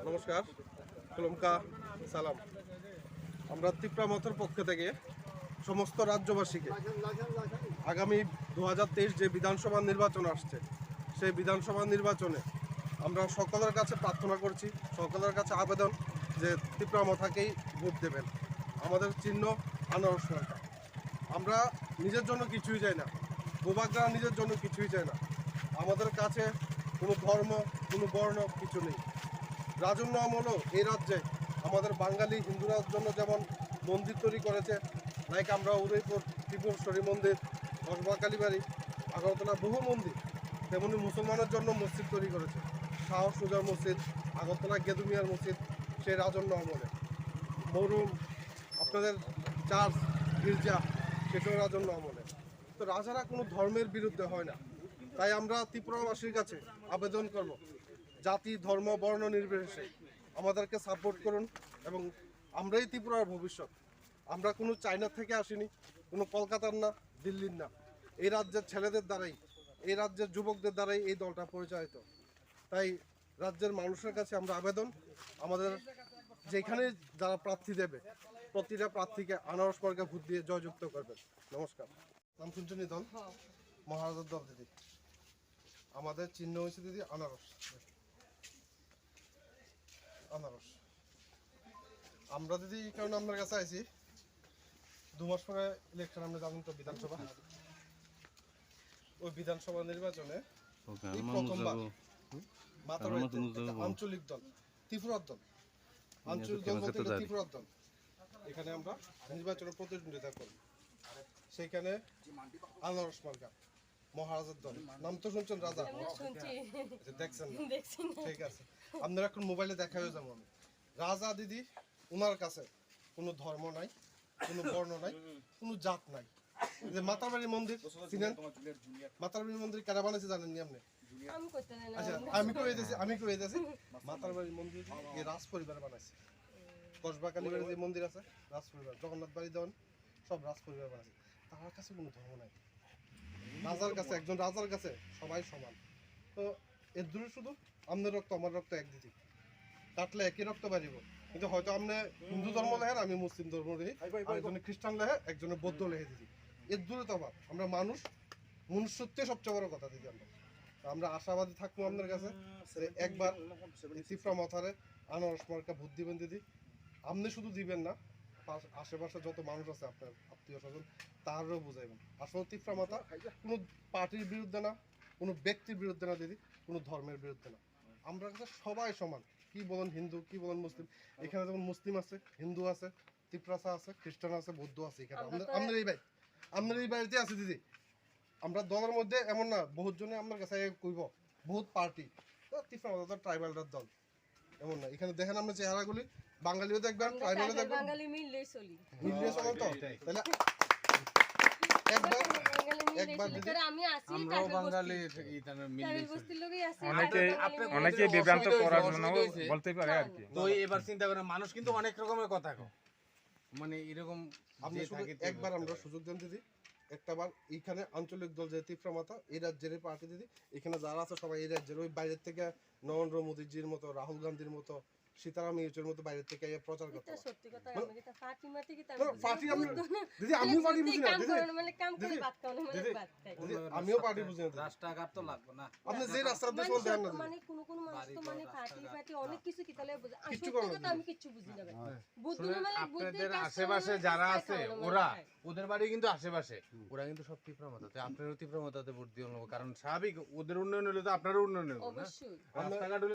নমস্কার, কলমকা সালাম। আমরা তিপ্রামথের পক্ষ থেকে সমস্ত রাজ্যবাসীকে আগামী 2023 যে বিধানসভা নির্বাচন আসছে, সেই বিধানসভা নির্বাচনে আমরা সকলের কাছে প্রার্থনা করছি, সকলের কাছে আবেদন যে তিপ্রামথাকেই ভোট দেবেন। আমাদের চিহ্ন আনারস সরকার। আমরা নিজের জন্য কিছুই চাই না, ভূভাগরা নিজের জন্য কিছুই চাই না। আমাদের কাছে কোনো ধর্ম, কোনো বর্ণ কিছু নেই। রাজন্য আমলও এই রাজ্যে আমাদের বাঙালি হিন্দুরার জন্য যেমন মন্দির তৈরি করেছে, লাইক আমরা উদয়পুর ত্রিপুরেশ্বরী মন্দির, কসবা কালীবাড়ি, আগরতলা বহু মন্দির, তেমনি মুসলমানের জন্য মসজিদ তৈরি করেছে। শাহ সুজার মসজিদ, আগরতলা গেদুমিয়ার মসজিদ, সেই রাজন্য আমলে। মরুম আপনাদের চার্চ, গির্জা, সেটাও রাজন্য আমলে। তো রাজারা কোনো ধর্মের বিরুদ্ধে হয় না। তাই আমরা ত্রিপুরাবাসীর কাছে আবেদন করব, জাতি, ধর্ম, বর্ণ নির্বিশেষে আমাদেরকে সাপোর্ট করুন। এবং আমরাই ত্রিপুরার ভবিষ্যৎ। আমরা কোনো চায়না থেকে আসিনি, কোনো কলকাতার না, দিল্লির না। এই রাজ্যের ছেলেদের দ্বারাই, এই রাজ্যের যুবকদের দ্বারাই এই দলটা পরিচালিত। তাই রাজ্যের মানুষের কাছে আমরা আবেদন, আমাদের যেখানে যারা প্রার্থী দেবে প্রতিটা প্রার্থীকে আনারস মার্কা ভোট দিয়ে জয়যুক্ত করবেন। নমস্কার। নাম শুনছেন দল? মহারাজার দল দিদি। আমাদের চিহ্ন হয়েছে দিদি আনারস। আনারস আমরা দিদি এই কারণে আপনার কাছে আইছি, 2 মাস পরে ইলেকশন, আমরা জানেন তো বিধানসভা। ওই বিধানসভা নির্বাচনে এই প্রথমবার মাতাবাড়িতে আঞ্চলিক দল, ত্রিপুরার দল, আঞ্চলিক দল বলতে ত্রিপুরার দল, এখানে আমরা নির্বাচনে প্রতিদ্বন্দ্বিতা করব। সেইখানে আনারস মার্কা মহারাজার দল। নাম তো শুনছেন? রাজা দেখছেন? ঠিক আছে, আপনারা এখন মোবাইলে দেখা হয়ে যাবো। আমি রাজা দিদি, ওনার কাছে কোনো ধর্ম নাই, কোনো বর্ণ নাই, কোনো জাত নাই। যে মাতাবাড়ির মন্দির চিনেন? মাতাবাড়ির মন্দির কারা বানাইছে জানেন নি আপনি? আচ্ছা, আমি কয়ে দিয়েছি মাতাবাড়ির মন্দির এই রাজ পরিবার বানাইছে। কসবা কালীবাড়ির যে মন্দির আছে, রাজ পরিবার, জগন্নাথ বাড়ি দেওয়ান, সব রাজ পরিবার বানাইছে। তার কাছে কোনো ধর্ম নাই। রাজার কাছে, একজন রাজার কাছে সবাই সমান। তো এর দূরে শুধু আপনার রক্ত আমার রক্ত এক দিদি, কাটলে একই রক্ত বাড়িব। কিন্তু হয়তো আপনি হিন্দু ধর্ম লেহেন, আমি মুসলিম ধর্ম লেহে, একজনে খ্রিস্টান লেহে, একজনে বৌদ্ধ লেহে দিদি। এর দূরে তো আবার আমরা মানুষ, মনুষ্যত্বে সবচেয়ে বড় কথা দিদি। আমরা আশাবাদী থাকবো আপনার কাছে, একবার তিপ্রামথারে আনারস মার্কা ভোট দিবেন দিদি। আপনি শুধু দিবেন না, আশেপাশে যত মানুষ আছে আপনার আত্মীয় স্বজন, তারও বুঝাইবেন। আসলে তিপ্রামথা কোনো পার্টির বিরুদ্ধে না, কোনো ব্যক্তির বিরুদ্ধে না দিদি, কোনো ধর্মের বিরুদ্ধে না। আমরা কাছে সবাই সমান। কি বলেন হিন্দু, কি বলেন মুসলিম, এখানে যেমন মুসলিম আছে, হিন্দু আছে, তিপ্রাসা আছে, খ্রিস্টান আছে, বৌদ্ধ আছে। এখানে আপনার এই বাড়িতে আছে দিদি। আমরা দলের মধ্যে এমন না, বহুত জনে আপনার কাছে কইব বহুত পার্টি, তিপ্রামথা ট্রাইবালটার দল এমন না। এখানে দেখেন আমরা চেহারাগুলি, বাঙালিও দেখবেন, ট্রাইবালও দেখবেন, বাঙালি মিললেই চলি, মিললেই চলে। তো তাহলে অনেকে বিভ্রান্ত করার জন্য বলতে পারে আর কি। তো এবার চিন্তা করেন, মানুষ কিন্তু অনেক রকমের কথা কয়, মানে এরকম একবার আমরা সুযোগ দেন দিদি, একটাবার এইখানে আঞ্চলিক দল যে তিপ্রামথা, এই রাজ্যের পার্টি দিদি, এখানে যারা আছে সবাই এই রাজ্যের। ওই বাইরের থেকে নরেন্দ্র মোদীজির মতো, রাহুল গান্ধীর মতো, সীতারাম ইয়েচুরির মতো বাইরের থেকে প্রচার করতে হবে। আমিও পার্টি বুঝি না, রাস্তাঘাট তো লাগবে না। আপনি যে রাস্তা দিয়ে চলতে দেন না, মানে কোন কোন মানুষ তো মানে পার্টি অনেক কিছু কি তাহলে আসল কথা আমি কিছু বুঝি না। আপনাদের আশেপাশে যারা আছে ওদের বাড়ি কিন্তু আশেপাশে, ওরা কিন্তু সব তিপ্রামথাতে, আপনারও তিপ্রামথাতে ভোট দিয়ে নেবো। কারণ স্বাভাবিক, ওদের উন্নয়ন হলে তো আপনারও উন্নয়ন হবে। অবশ্যই রাস্তাঘাট